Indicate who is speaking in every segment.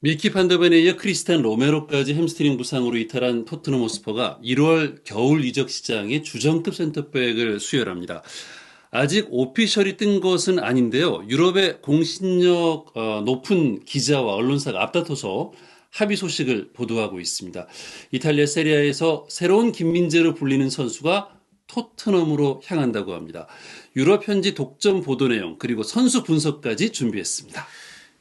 Speaker 1: 미키 판더벤에 이어 크리스탄 로메로까지 햄스트링 부상으로 이탈한 토트넘 호스퍼가 1월 겨울 이적 시장에 주전급 센터백을 수혈합니다. 아직 오피셜이 뜬 것은 아닌데요. 유럽의 공신력 높은 기자와 언론사가 앞다퉈서 합의 소식을 보도하고 있습니다. 이탈리아 세리아에서 새로운 김민재로 불리는 선수가 토트넘으로 향한다고 합니다. 유럽 현지 독점 보도 내용 그리고 선수 분석까지 준비했습니다.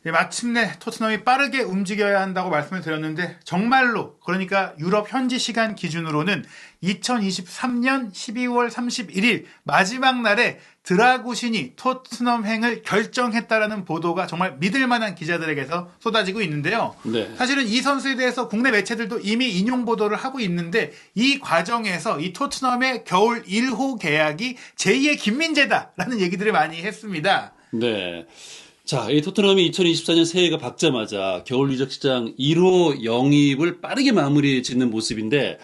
Speaker 2: 네, 마침내 토트넘이 빠르게 움직여야 한다고 말씀을 드렸는데 정말로 그러니까 유럽 현지 시간 기준으로는 2023년 12월 31일 마지막 날에 드라구신이 토트넘행을 결정했다라는 보도가 정말 믿을 만한 기자들에게서 쏟아지고 있는데요.
Speaker 1: 네.
Speaker 2: 사실은 이 선수에 대해서 국내 매체들도 이미 인용 보도를 하고 있는데 이 과정에서 이 토트넘의 겨울 1호 계약이 제2의 김민재다라는 얘기들을 많이 했습니다.
Speaker 1: 네. 자, 이 토트넘이 2024년 새해가 밝자마자 겨울 이적 시장 1호 영입을 빠르게 마무리 짓는 모습인데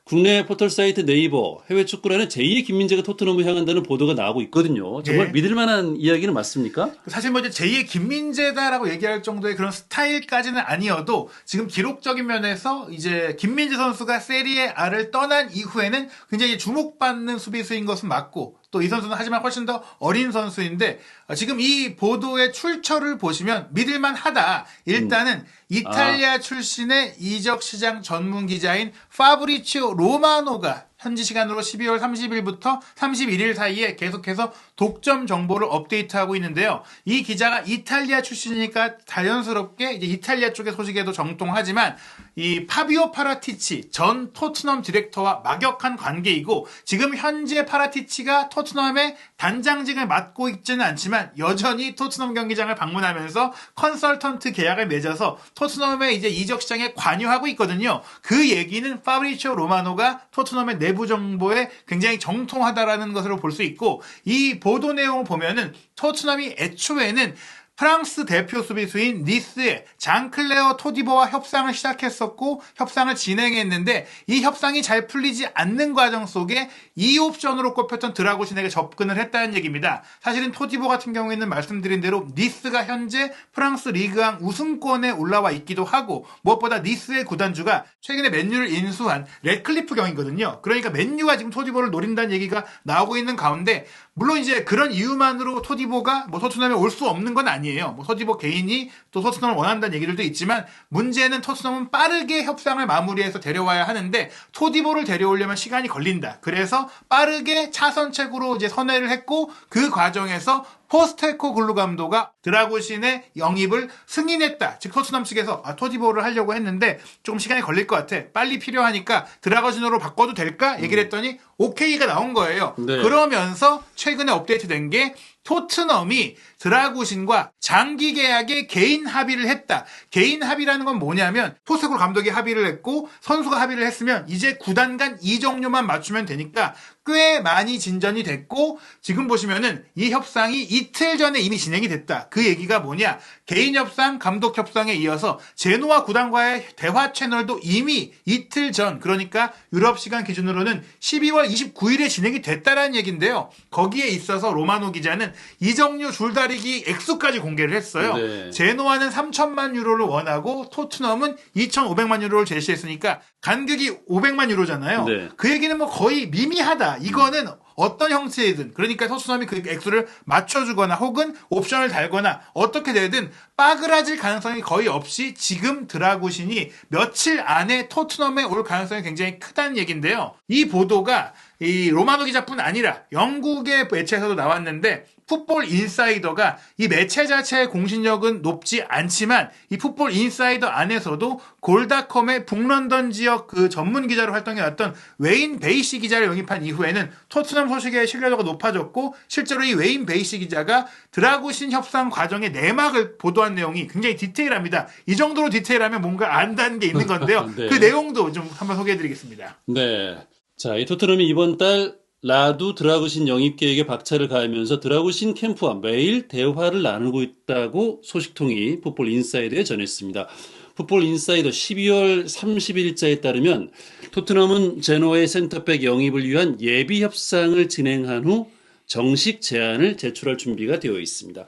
Speaker 1: 국내 포털 사이트 네이버 해외 축구라는 제2의 김민재가 토트넘을 향한다는 보도가 나오고 있거든요. 정말
Speaker 2: 네.
Speaker 1: 믿을 만한 이야기는 맞습니까?
Speaker 2: 사실 뭐 이제 제2의 김민재다라고 얘기할 정도의 그런 스타일까지는 아니어도 지금 기록적인 면에서 이제 김민재 선수가 세리에 A를 떠난 이후에는 굉장히 주목받는 수비수인 것은 맞고 또 이 선수는 하지만 훨씬 더 어린 선수인데 지금 이 보도의 출처를 보시면 믿을만 하다. 일단은 이탈리아 출신의 이적 시장 전문 기자인 파브리치오 로마노가 현지 시간으로 12월 30일부터 31일 사이에 계속해서 독점 정보를 업데이트하고 있는데요. 이 기자가 이탈리아 출신이니까 자연스럽게 이제 이탈리아 쪽의 소식에도 정통하지만 이 파비오 파라티치 전 토트넘 디렉터와 막역한 관계이고 지금 현재 파라티치가 토트넘의 단장직을 맡고 있지는 않지만 여전히 토트넘 경기장을 방문하면서 컨설턴트 계약을 맺어서 토트넘의 이제 이적 시장에 관여하고 있거든요. 그 얘기는 파브리치오 로마노가 토트넘의 내부 정보에 굉장히 정통하다라는 것으로 볼 수 있고 이 보도 내용을 보면은 토트넘이 애초에는 프랑스 대표 수비수인 니스의 장클레어 토디보와 협상을 시작했었고 협상을 진행했는데 이 협상이 잘 풀리지 않는 과정 속에 2옵션으로 꼽혔던 드라구신에게 접근을 했다는 얘기입니다. 사실은 토디보 같은 경우에는 말씀드린 대로 니스가 현재 프랑스 리그왕 우승권에 올라와 있기도 하고 무엇보다 니스의 구단주가 최근에 맨유를 인수한 레클리프 경이거든요. 그러니까 맨유가 지금 토디보를 노린다는 얘기가 나오고 있는 가운데 물론 이제 그런 이유만으로 토디보가 뭐 토트넘에 올 수 없는 건 아니에요. 뭐 토디보 개인이 또 토트넘을 원한다는 얘기들도 있지만 문제는 토트넘은 빠르게 협상을 마무리해서 데려와야 하는데 토디보를 데려오려면 시간이 걸린다. 그래서 빠르게 차선책으로 이제 선회를 했고 그 과정에서 포스테코 글루 감독가 드라구신의 영입을 승인했다. 즉 토트넘 측에서 토디보를 하려고 했는데 조금 시간이 걸릴 것 같아. 빨리 필요하니까 드라구신으로 바꿔도 될까? 얘기를 했더니 오케이가 나온 거예요.
Speaker 1: 네.
Speaker 2: 그러면서 최근에 업데이트된 게 토트넘이 드라구신과 장기 계약에 개인 합의를 했다. 개인 합의라는 건 뭐냐면 포스테코 감독이 합의를 했고 선수가 합의를 했으면 이제 구단 간 이적료만 맞추면 되니까 꽤 많이 진전이 됐고 지금 보시면은 이 협상이 이틀 전에 이미 진행이 됐다. 그 얘기가 뭐냐? 개인 협상, 감독 협상에 이어서 제노와 구단과의 대화 채널도 이미 이틀 전 그러니까 유럽 시간 기준으로는 12월 29일에 진행이 됐다라는 얘기인데요. 거기에 있어서 로마노 기자는 이적료 줄다리기 액수까지 공개를 했어요.
Speaker 1: 네.
Speaker 2: 제노아는 3천만 유로를 원하고 토트넘은 2,500만 유로를 제시했으니까 간격이 500만 유로잖아요.
Speaker 1: 네.
Speaker 2: 그 얘기는 뭐 거의 미미하다. 이거는 어떤 형태이든 그러니까 토트넘이 그 액수를 맞춰주거나 혹은 옵션을 달거나 어떻게 되든 빠그라질 가능성이 거의 없이 지금 드라구신이 며칠 안에 토트넘에 올 가능성이 굉장히 크다는 얘기인데요. 이 보도가 이 로마노 기자뿐 아니라 영국의 매체에서도 나왔는데 풋볼 인사이더가 이 매체 자체의 공신력은 높지 않지만 이 풋볼 인사이더 안에서도 골닷컴의 북런던 지역 그 전문 기자로 활동해왔던 웨인 베이시 기자를 영입한 이후에는 토트넘 소식의 신뢰도가 높아졌고 실제로 이 웨인 베이시 기자가 드라구신 협상 과정의 내막을 보도한 내용이 굉장히 디테일합니다. 이 정도로 디테일하면 뭔가 안다는 게 있는 건데요.
Speaker 1: 네.
Speaker 2: 그 내용도 좀 한번 소개해드리겠습니다.
Speaker 1: 네. 자, 이 토트넘이 이번 달 라두 드라구신 영입 계획에 박차를 가하면서 드라구신 캠프와 매일 대화를 나누고 있다고 소식통이 풋볼 인사이더에 전했습니다. 풋볼 인사이더 12월 30일자에 따르면 토트넘은 제노의 센터백 영입을 위한 예비 협상을 진행한 후 정식 제안을 제출할 준비가 되어 있습니다.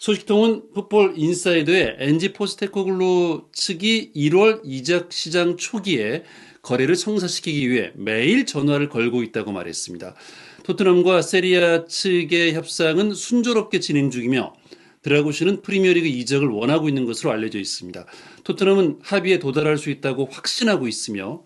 Speaker 1: 소식통은 풋볼 인사이더의 엔지 포스테코글루 측이 1월 이적 시장 초기에 거래를 성사시키기 위해 매일 전화를 걸고 있다고 말했습니다. 토트넘과 세리아 측의 협상은 순조롭게 진행 중이며 드라구시는 프리미어리그 이적을 원하고 있는 것으로 알려져 있습니다. 토트넘은 합의에 도달할 수 있다고 확신하고 있으며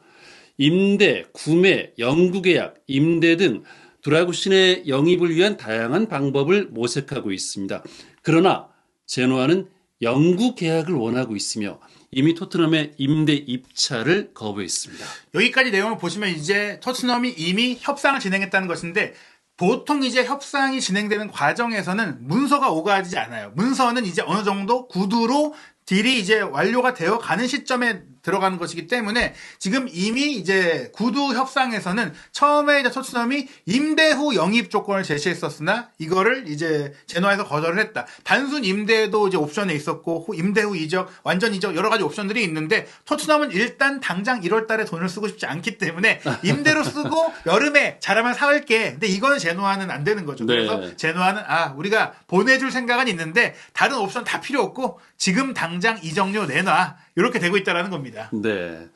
Speaker 1: 임대, 구매, 영구 계약, 임대 등 드라구신의 영입을 위한 다양한 방법을 모색하고 있습니다. 그러나 제노아는 영구 계약을 원하고 있으며 이미 토트넘의 임대 입찰을 거부했습니다.
Speaker 2: 여기까지 내용을 보시면 이제 토트넘이 이미 협상을 진행했다는 것인데 보통 이제 협상이 진행되는 과정에서는 문서가 오가지 않아요. 문서는 이제 어느 정도 구두로 딜이 이제 완료가 되어 가는 시점에 들어가는 것이기 때문에 지금 이미 이제 구두 협상에서는 처음에 이제 토트넘이 임대 후 영입 조건을 제시했었으나 이거를 이제 제노아에서 거절을 했다. 단순 임대도 이제 옵션에 있었고 임대 후 이적, 완전 이적 여러 가지 옵션들이 있는데 토트넘은 일단 당장 1월 달에 돈을 쓰고 싶지 않기 때문에 임대로 쓰고 여름에 잘하면 사올게. 근데 이건 제노아는 안 되는 거죠.
Speaker 1: 네.
Speaker 2: 그래서 제노아는 우리가 보내줄 생각은 있는데 다른 옵션 다 필요 없고 지금 당장 이적료 내놔. 이렇게 되고 있다라는 겁니다.
Speaker 1: 네.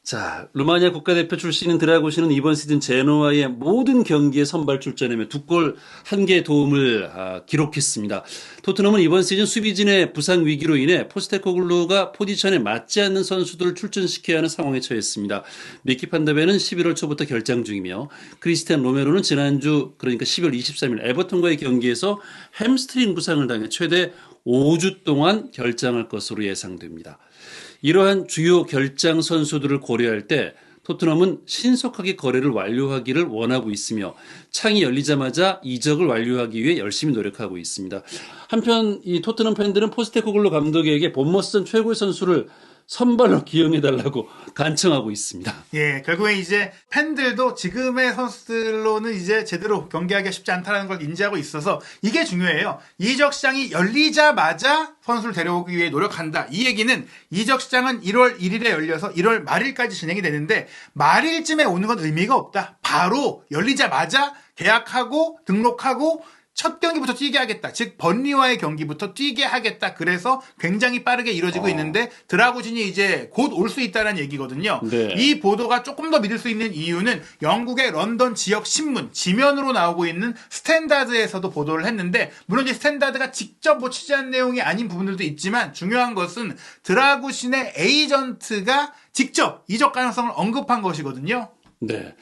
Speaker 1: 자, 루마니아 국가대표 출신인 드라고시는 이번 시즌 제노아의 모든 경기에 선발 출전하며 2골 1개의 도움을 기록했습니다. 토트넘은 이번 시즌 수비진의 부상 위기로 인해 포스테코글루가 포지션에 맞지 않는 선수들을 출전시켜야 하는 상황에 처했습니다. 미키 판더벤은 11월 초부터 결장 중이며 크리스티안 로메로는 지난주 그러니까 10월 23일 에버턴과의 경기에서 햄스트링 부상을 당해 최대 5주 동안 결장할 것으로 예상됩니다. 이러한 주요 결장 선수들을 고려할 때 토트넘은 신속하게 거래를 완료하기를 원하고 있으며 창이 열리자마자 이적을 완료하기 위해 열심히 노력하고 있습니다. 한편 이 토트넘 팬들은 포스테코글루 감독에게 본머스전 최고의 선수를 선발로 기용해달라고 간청하고 있습니다.
Speaker 2: 예, 결국에 이제 팬들도 지금의 선수들로는 이제 제대로 경기하기가 쉽지 않다는 걸 인지하고 있어서 이게 중요해요. 이적 시장이 열리자마자 선수를 데려오기 위해 노력한다. 이 얘기는 이적 시장은 1월 1일에 열려서 1월 말일까지 진행이 되는데 말일쯤에 오는 건 의미가 없다. 바로 열리자마자 계약하고 등록하고 첫 경기부터 뛰게 하겠다. 즉 번리와의 경기부터 뛰게 하겠다. 그래서 굉장히 빠르게 이루어지고 있는데 드라구진이 이제 곧 올 수 있다는 얘기거든요.
Speaker 1: 네.
Speaker 2: 이 보도가 조금 더 믿을 수 있는 이유는 영국의 런던 지역 신문 지면으로 나오고 있는 스탠다드에서도 보도를 했는데 물론 이제 스탠다드가 직접 뭐 취재한 내용이 아닌 부분들도 있지만 중요한 것은 드라구신의 에이전트가 직접 이적 가능성을 언급한 것이거든요.
Speaker 1: 네.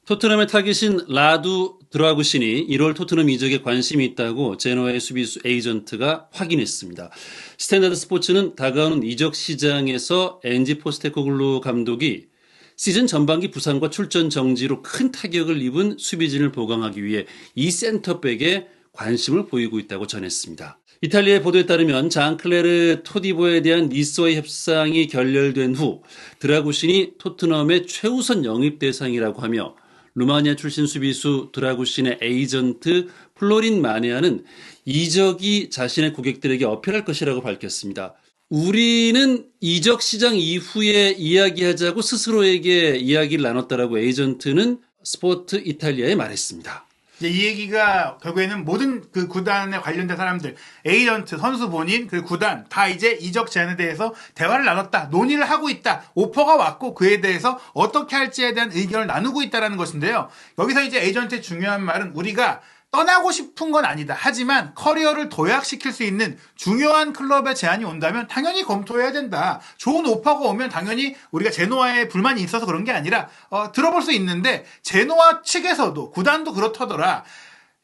Speaker 1: 토트넘의 타깃인 라두 드라구신이 1월 토트넘 이적에 관심이 있다고 제노아의 수비수 에이전트가 확인했습니다. 스탠다드 스포츠는 다가오는 이적 시장에서 엔지 포스테코글루 감독이 시즌 전반기 부상과 출전 정지로 큰 타격을 입은 수비진을 보강하기 위해 이 센터백에 관심을 보이고 있다고 전했습니다. 이탈리아의 보도에 따르면 장클레르 토디보에 대한 니스와의 협상이 결렬된 후 드라구신이 토트넘의 최우선 영입 대상이라고 하며 루마니아 출신 수비수 드라구신의 에이전트 플로린 마네아는 이적이 자신의 고객들에게 어필할 것이라고 밝혔습니다. 우리는 이적 시장 이후에 이야기하자고 스스로에게 이야기를 나눴다라고 에이전트는 스포트 이탈리아에 말했습니다.
Speaker 2: 이제 이 얘기가 결국에는 모든 그 구단에 관련된 사람들, 에이전트, 선수 본인, 그 구단 다 이제 이적 제안에 대해서 대화를 나눴다, 논의를 하고 있다, 오퍼가 왔고 그에 대해서 어떻게 할지에 대한 의견을 나누고 있다라는 것인데요. 여기서 이제 에이전트의 중요한 말은 우리가 떠나고 싶은 건 아니다. 하지만 커리어를 도약시킬 수 있는 중요한 클럽의 제안이 온다면 당연히 검토해야 된다. 좋은 오퍼가 오면 당연히 우리가 제노아에 불만이 있어서 그런 게 아니라 들어볼 수 있는데 제노아 측에서도 구단도 그렇다더라.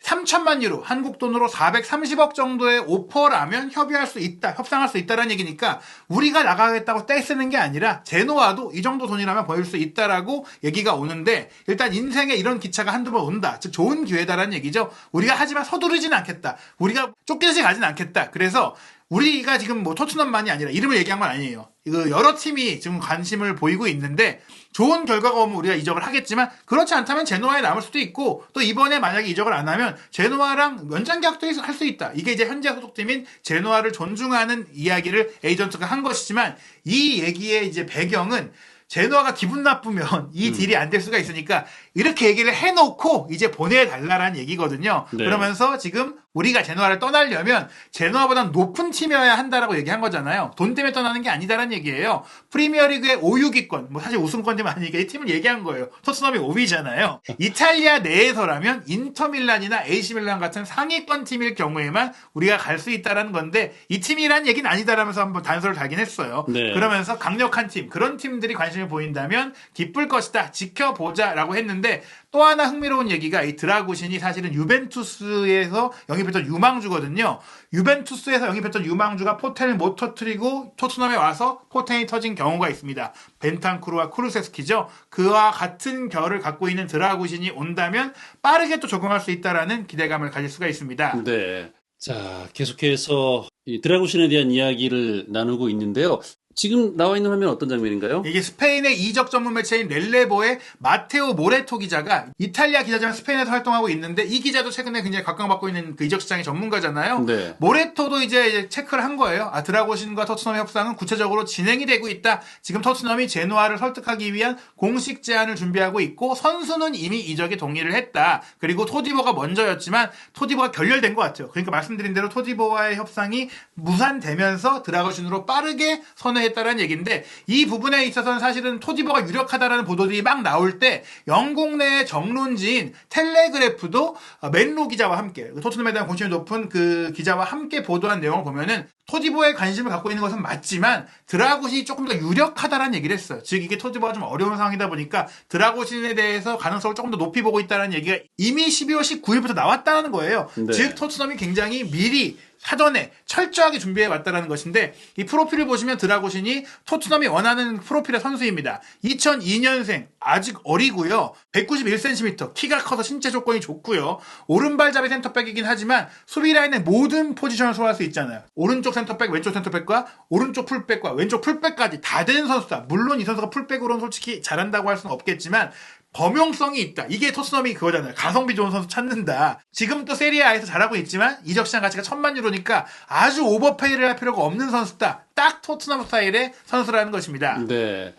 Speaker 2: 3천만 유로, 한국 돈으로 430억 정도의 오퍼라면 협의할 수 있다, 협상할 수 있다라는 얘기니까 우리가 나가겠다고 떼쓰는 게 아니라 제노아도 이 정도 돈이라면 보일 수 있다라고 얘기가 오는데 일단 인생에 이런 기차가 한두 번 온다. 즉 좋은 기회다라는 얘기죠. 우리가 하지만 서두르진 않겠다. 우리가 쫓기듯이 가진 않겠다. 그래서 우리가 지금 뭐 토트넘만이 아니라 이름을 얘기한 건 아니에요. 여러 팀이 지금 관심을 보이고 있는데 좋은 결과가 오면 우리가 이적을 하겠지만 그렇지 않다면 제노아에 남을 수도 있고 또 이번에 만약에 이적을 안 하면 제노아랑 연장 계약도 할 수 있다. 이게 이제 현재 소속팀인 제노아를 존중하는 이야기를 에이전트가 한 것이지만 이 얘기의 이제 배경은 제노아가 기분 나쁘면 이 딜이 안 될 수가 있으니까 이렇게 얘기를 해놓고 이제 보내달라는 얘기거든요.
Speaker 1: 네.
Speaker 2: 그러면서 지금 우리가 제노아를 떠나려면 제노아보다 높은 팀이어야 한다라고 얘기한 거잖아요. 돈 때문에 떠나는 게 아니다라는 얘기예요. 프리미어리그의 5, 6위권, 뭐 사실 우승권이 아니니까 이 팀을 얘기한 거예요. 토트넘이 5위잖아요. 이탈리아 내에서라면 인터밀란이나 AC밀란 같은 상위권 팀일 경우에만 우리가 갈 수 있다라는 건데 이 팀이란 얘기는 아니다라면서 한번 단서를 달긴 했어요.
Speaker 1: 네.
Speaker 2: 그러면서 강력한 팀, 그런 팀들이 관심을 보인다면 기쁠 것이다. 지켜보자라고 했는데 또 하나 흥미로운 얘기가 이 드라구신이 사실은 유벤투스에서 영입했던 유망주거든요. 유벤투스에서 영입했던 유망주가 포텐을 못 터뜨리고 토트넘에 와서 포텐이 터진 경우가 있습니다. 벤탄쿠르와 쿠르세스키죠. 그와 같은 결을 갖고 있는 드라구신이 온다면 빠르게 또 적응할 수 있다라는 기대감을 가질 수가 있습니다.
Speaker 1: 네. 자, 계속해서 이 드라구신에 대한 이야기를 나누고 있는데요. 지금 나와 있는 화면 어떤 장면인가요?
Speaker 2: 이게 스페인의 이적 전문 매체인 렐레보의 마테오 모레토 기자가 이탈리아 기자지만 스페인에서 활동하고 있는데 이 기자도 최근에 굉장히 각광받고 있는 그 이적 시장의 전문가잖아요.
Speaker 1: 네.
Speaker 2: 모레토도 이제 체크를 한 거예요. 아, 드라고신과 토트넘의 협상은 구체적으로 진행이 되고 있다. 지금 토트넘이 제노아를 설득하기 위한 공식 제안을 준비하고 있고 선수는 이미 이적에 동의를 했다. 그리고 토디보가 먼저였지만 토디보가 결렬된 것 같아요. 그러니까 말씀드린 대로 토디보와의 협상이 무산되면서 드라고신으로 빠르게 선회했다라는 얘기인데 이 부분에 있어서는 사실은 토디보가 유력하다라는 보도들이 막 나올 때 영국 내의 정론지인 텔레그래프도 맨로 기자와 함께 토트넘에 대한 공신이 높은 그 기자와 함께 보도한 내용을 보면은 토디보에 관심을 갖고 있는 것은 맞지만 드라굿이 조금 더 유력하다라는 얘기를 했어요. 즉 이게 토디보가 좀 어려운 상황이다 보니까 드라굿에 대해서 가능성을 조금 더 높이 보고 있다는 얘기가 이미 12월 19일부터 나왔다는 거예요.
Speaker 1: 네.
Speaker 2: 즉 토트넘이 굉장히 미리 사전에 철저하게 준비해 왔다는 것인데 이 프로필을 보시면 드라고신이 토트넘이 원하는 프로필의 선수입니다. 2002년생 아직 어리고요. 191cm 키가 커서 신체 조건이 좋고요. 오른발잡이 센터백이긴 하지만 수비 라인의 모든 포지션을 소화할 수 있잖아요. 오른쪽 센터백, 왼쪽 센터백과 오른쪽 풀백과 왼쪽 풀백까지 다 되는 선수다. 물론 이 선수가 풀백으로는 솔직히 잘한다고 할 수는 없겠지만 범용성이 있다. 이게 토트넘이 그거잖아요. 가성비 좋은 선수 찾는다. 지금 또 세리아에서 잘하고 있지만 이적 시장 가치가 1,000만 유로니까 아주 오버페이를 할 필요가 없는 선수다. 딱 토트넘 스타일의 선수라는 것입니다.
Speaker 1: 네.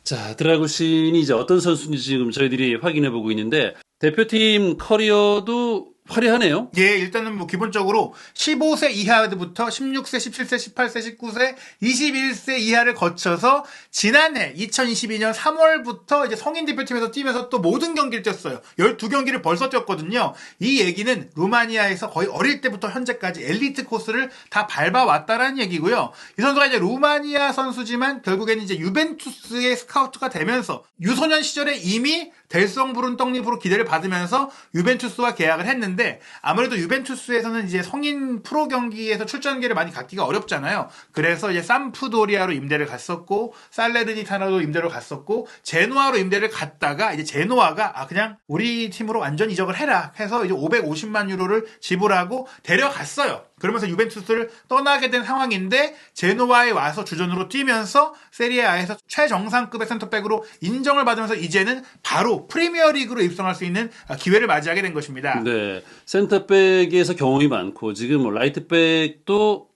Speaker 1: 자, 드라구신이 이제 어떤 선수인지 지금 저희들이 확인해 보고 있는데 대표팀 커리어도 화려하네요.
Speaker 2: 예, 일단은 뭐 기본적으로 15세 이하부터 16세, 17세, 18세, 19세, 21세 이하를 거쳐서 지난해 2022년 3월부터 이제 성인 대표팀에서 뛰면서 또 모든 경기를 뛰었어요. 12경기를 벌써 뛰었거든요. 이 얘기는 루마니아에서 거의 어릴 때부터 현재까지 엘리트 코스를 다 밟아왔다라는 얘기고요. 이 선수가 이제 루마니아 선수지만 결국에는 이제 유벤투스의 스카우트가 되면서 유소년 시절에 이미 델성 부른 떡잎으로 기대를 받으면서 유벤투스와 계약을 했는데 아무래도 유벤투스에서는 이제 성인 프로 경기에서 출전기를 많이 갖기가 어렵잖아요. 그래서 이제 삼프도리아로 임대를 갔었고 살레르니타나로 임대를 갔었고 제노아로 임대를 갔다가 이제 제노아가 그냥 우리 팀으로 완전 이적을 해라 해서 이제 550만 유로를 지불하고 데려갔어요. 그러면서 유벤투스를 떠나게 된 상황인데 제노아에 와서 주전으로 뛰면서 세리에A에서 최정상급의 센터백으로 인정을 받으면서 이제는 바로 프리미어리그로 입성할 수 있는 기회를 맞이하게 된 것입니다.
Speaker 1: 네. 센터백에서 경험이 많고 지금 라이트백도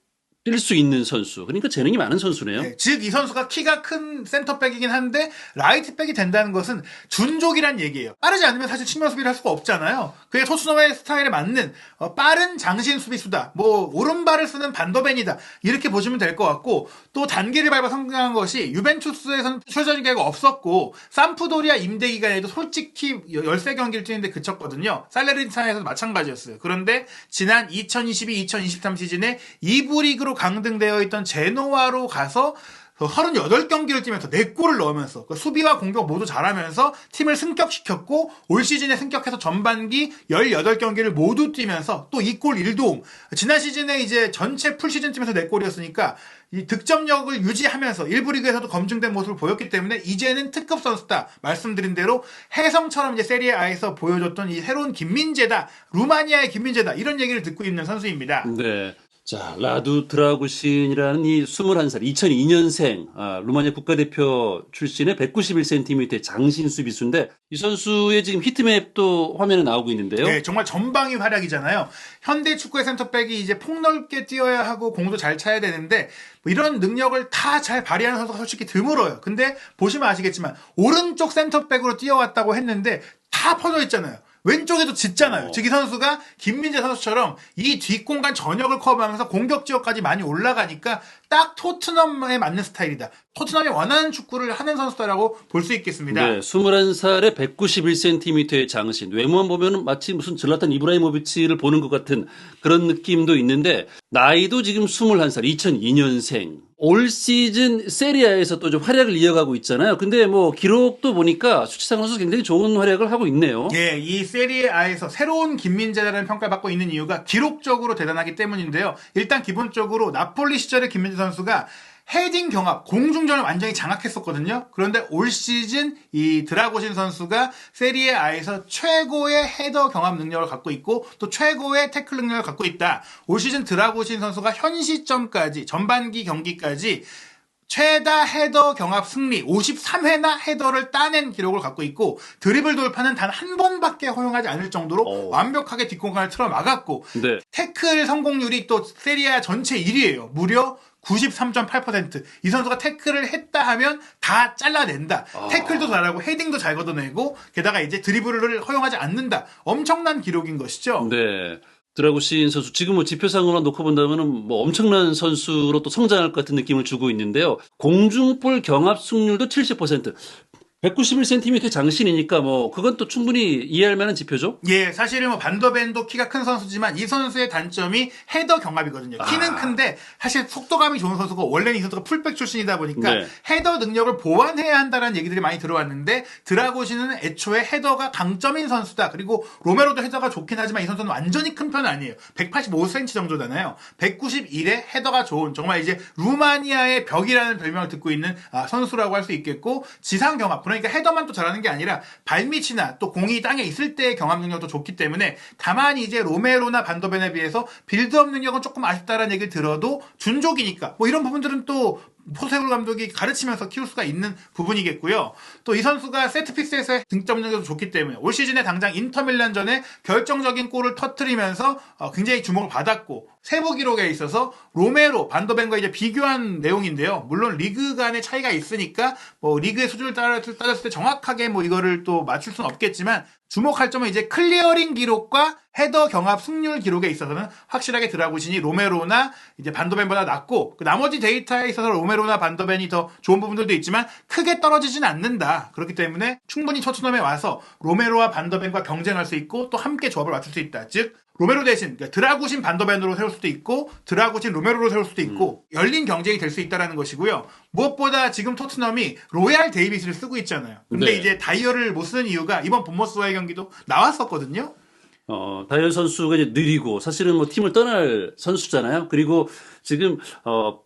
Speaker 1: 뛸 수 있는 선수. 그러니까 재능이 많은 선수네요.
Speaker 2: 네, 즉 이 선수가 키가 큰 센터백이긴 한데 라이트백이 된다는 것은 준족이란 얘기예요. 빠르지 않으면 사실 측면 수비를 할 수가 없잖아요. 그게 토트넘의 스타일에 맞는 빠른 장신 수비수다. 뭐 오른발을 쓰는 반더벤이다. 이렇게 보시면 될 것 같고 또 단계를 밟아 성공한 것이 유벤투스에서는 출전 기회가 없었고 삼프도리아 임대 기간에도 솔직히 13경기를 뛰는데 그쳤거든요. 살레르니타나에서도 마찬가지였어요. 그런데 지난 2022-2023 시즌에 2부 리그로 강등되어 있던 제노아로 가서 38경기를 뛰면서 4골을 넣으면서 수비와 공격 모두 잘하면서 팀을 승격시켰고 올 시즌에 승격해서 전반기 18경기를 모두 뛰면서 또 2골 1도움 지난 시즌에 이제 전체 풀시즌 뛰면서 4골이었으니까 이 득점력을 유지하면서 일부 리그에서도 검증된 모습을 보였기 때문에 이제는 특급 선수다. 말씀드린 대로 혜성처럼 이제 세리에A에서 보여줬던 이 새로운 김민재다. 루마니아의 김민재다. 이런 얘기를 듣고 있는 선수입니다.
Speaker 1: 네. 자, 라두 드라구신이라는 이 21살, 2002년생, 루마니아 국가대표 출신의 191cm의 장신 수비수인데, 이 선수의 지금 히트맵도 화면에 나오고 있는데요.
Speaker 2: 네, 정말 전방위 활약이잖아요. 현대 축구의 센터백이 이제 폭넓게 뛰어야 하고 공도 잘 차야 되는데 뭐 이런 능력을 다 잘 발휘하는 선수가 솔직히 드물어요. 근데 보시면 아시겠지만 오른쪽 센터백으로 뛰어왔다고 했는데 다 퍼져 있잖아요. 왼쪽에도 짙잖아요. 즉 이 선수가 김민재 선수처럼 이 뒷공간 전역을 커버하면서 공격 지역까지 많이 올라가니까 딱 토트넘에 맞는 스타일이다. 토트넘이 원하는 축구를 하는 선수다라고 볼 수 있겠습니다.
Speaker 1: 네, 21살에 191cm의 장신. 외모만 보면 마치 무슨 질라탄 이브라이모비치를 보는 것 같은 그런 느낌도 있는데, 나이도 지금 21살, 2002년생. 올 시즌 세리아에서 또 좀 활약을 이어가고 있잖아요. 근데 뭐 기록도 보니까 수치상 선수 굉장히 좋은 활약을 하고 있네요.
Speaker 2: 예, 이 세리에아에서 새로운 김민재라는 평가를 받고 있는 이유가 기록적으로 대단하기 때문인데요. 일단 기본적으로 나폴리 시절의 김민재 선수가 헤딩 경합, 공중전을 완전히 장악했었거든요. 그런데 올 시즌 이 드라고신 선수가 세리에아에서 최고의 헤더 경합 능력을 갖고 있고 또 최고의 태클 능력을 갖고 있다. 올 시즌 드라고신 선수가 현 시점까지 전반기 경기까지 최다 헤더 경합 승리 53회나 헤더를 따낸 기록을 갖고 있고 드리블 돌파는 단 한 번밖에 허용하지 않을 정도로 완벽하게 뒷공간을 틀어 막았고
Speaker 1: 네.
Speaker 2: 태클 성공률이 또 세리아 전체 1위예요. 무려 93.8%. 이 선수가 태클을 했다 하면 다 잘라낸다. 태클도 잘하고 헤딩도 잘 걷어내고 게다가 이제 드리블을 허용하지 않는다. 엄청난 기록인 것이죠.
Speaker 1: 네. 드라구신 선수 지금 뭐 지표상으로만 놓고 본다면은 뭐 엄청난 선수로 또 성장할 것 같은 느낌을 주고 있는데요. 공중볼 경합 승률도 70%. 191cm 장신이니까 뭐 그건 또 충분히 이해할 만한 지표죠.
Speaker 2: 예, 사실은 뭐 반더벤도 키가 큰 선수지만 이 선수의 단점이 헤더 경합이거든요. 키는 큰데 사실 속도감이 좋은 선수고 원래는 이 선수가 풀백 출신이다 보니까
Speaker 1: 네.
Speaker 2: 헤더 능력을 보완해야 한다는 얘기들이 많이 들어왔는데 드라고시는 애초에 헤더가 강점인 선수다. 그리고 로메로도 헤더가 좋긴 하지만 이 선수는 완전히 큰 편은 아니에요. 185cm 정도잖아요. 191에 헤더가 좋은 정말 이제 루마니아의 벽이라는 별명을 듣고 있는 선수라고 할 수 있겠고 지상 경합 그러니까 헤더만 또 잘하는 게 아니라 발밑이나 또 공이 땅에 있을 때의 경합 능력도 좋기 때문에 다만 이제 로메로나 반더벤에 비해서 빌드업 능력은 조금 아쉽다라는 얘기를 들어도 준족이니까 뭐 이런 부분들은 또 포세글 감독이 가르치면서 키울 수가 있는 부분이겠고요. 또 이 선수가 세트피스에서의 득점 능력도 좋기 때문에 올 시즌에 당장 인터밀란전에 결정적인 골을 터뜨리면서 굉장히 주목을 받았고 세부 기록에 있어서 로메로, 반더벤과 이제 비교한 내용인데요. 물론 리그 간의 차이가 있으니까 뭐 리그의 수준을 따졌을 때 정확하게 뭐 이거를 또 맞출 수는 없겠지만 주목할 점은 이제 클리어링 기록과 헤더 경합 승률 기록에 있어서는 확실하게 드라구신이 로메로나 이제 반더벤보다 낫고 그 나머지 데이터에 있어서 로메로나 반더벤이 더 좋은 부분들도 있지만 크게 떨어지진 않는다. 그렇기 때문에 충분히 토트넘에 와서 로메로와 반더벤과 경쟁할 수 있고 또 함께 조합을 맞출 수 있다. 즉 로메로 대신 그러니까 드라구신 반더벤으로 세울 수도 있고 드라구신 로메로로 세울 수도 있고 열린 경쟁이 될 수 있다는 것이고요. 무엇보다 지금 토트넘이 로얄 데이빗을 쓰고 있잖아요. 근데
Speaker 1: 네.
Speaker 2: 이제 다이어를 못 쓰는 이유가 이번 본머스와의 경기도 나왔었거든요.
Speaker 1: 다이어 선수가 이제 느리고 사실은 뭐 팀을 떠날 선수잖아요. 그리고 지금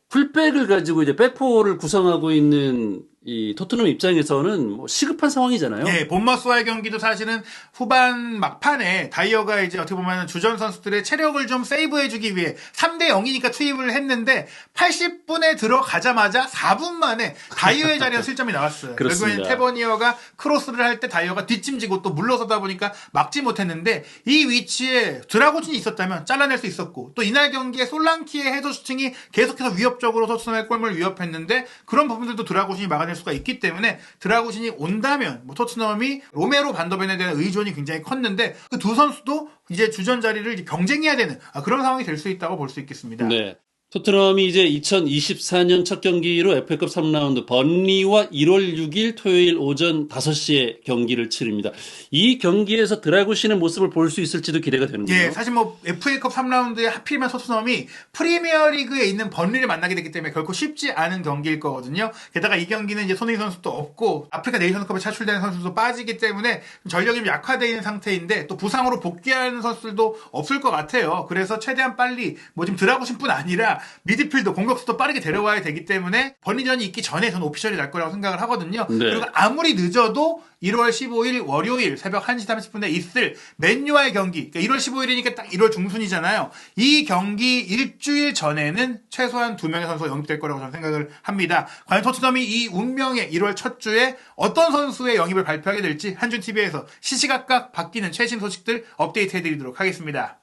Speaker 1: 풀백을 가지고 이제 백포를 구성하고 있는 이 토트넘 입장에서는 뭐 시급한 상황이잖아요.
Speaker 2: 네, 본머스와의 경기도 사실은 후반 막판에 다이어가 이제 어떻게 보면 주전 선수들의 체력을 좀 세이브해주기 위해 3대 0이니까 투입을 했는데 80분에 들어가자마자 4분 만에 다이어의 자리에서 실점이 나왔어요.
Speaker 1: 그렇습니다.
Speaker 2: 결국엔 테버니어가 크로스를 할 때 다이어가 뒷짐지고 또 물러서다 보니까 막지 못했는데 이 위치에 드라고진이 있었다면 잘라낼 수 있었고 또 이날 경기에 솔랑키의 헤더 슈팅이 계속해서 위협적으로 토트넘의 골문을 위협했는데 그런 부분들도 드라고진이 막아낼 수가 있기 때문에 드라고신이 온다면 뭐 토트넘이 로메로 반더벤에 대한 의존이 굉장히 컸는데 그 두 선수도 이제 주전 자리를 이제 경쟁해야 되는 그런 상황이 될 수 있다고 볼 수 있겠습니다.
Speaker 1: 네. 토트넘이 이제 2024년 첫 경기로 FA컵 3라운드 번리와 1월 6일 토요일 오전 5시에 경기를 치릅니다. 이 경기에서 드라구신의 모습을 볼 수 있을지도 기대가 되는군요.
Speaker 2: 예, 사실 뭐 FA컵 3라운드에 하필이면 토트넘이 프리미어리그에 있는 번리를 만나게 됐기 때문에 결코 쉽지 않은 경기일 거거든요. 게다가 이 경기는 이제 손흥민 선수도 없고 아프리카 네이션컵에 차출되는 선수도 빠지기 때문에 전력이 좀 약화되어 있는 상태인데 또 부상으로 복귀하는 선수들도 없을 것 같아요. 그래서 최대한 빨리 뭐 지금 드라구신뿐 아니라 미드필더 공격수도 빠르게 데려와야 되기 때문에 버닝전이 있기 전에 저는 오피셜이 날 거라고 생각을 하거든요.
Speaker 1: 네.
Speaker 2: 그리고 아무리 늦어도 1월 15일 월요일 새벽 1시 30분에 있을 맨유와의 경기, 그러니까 1월 15일이니까 딱 1월 중순이잖아요. 이 경기 일주일 전에는 최소한 2명의 선수가 영입될 거라고 저는 생각을 합니다. 과연 토트넘이 이 운명의 1월 첫 주에 어떤 선수의 영입을 발표하게 될지 한준TV에서 시시각각 바뀌는 최신 소식들 업데이트 해드리도록 하겠습니다.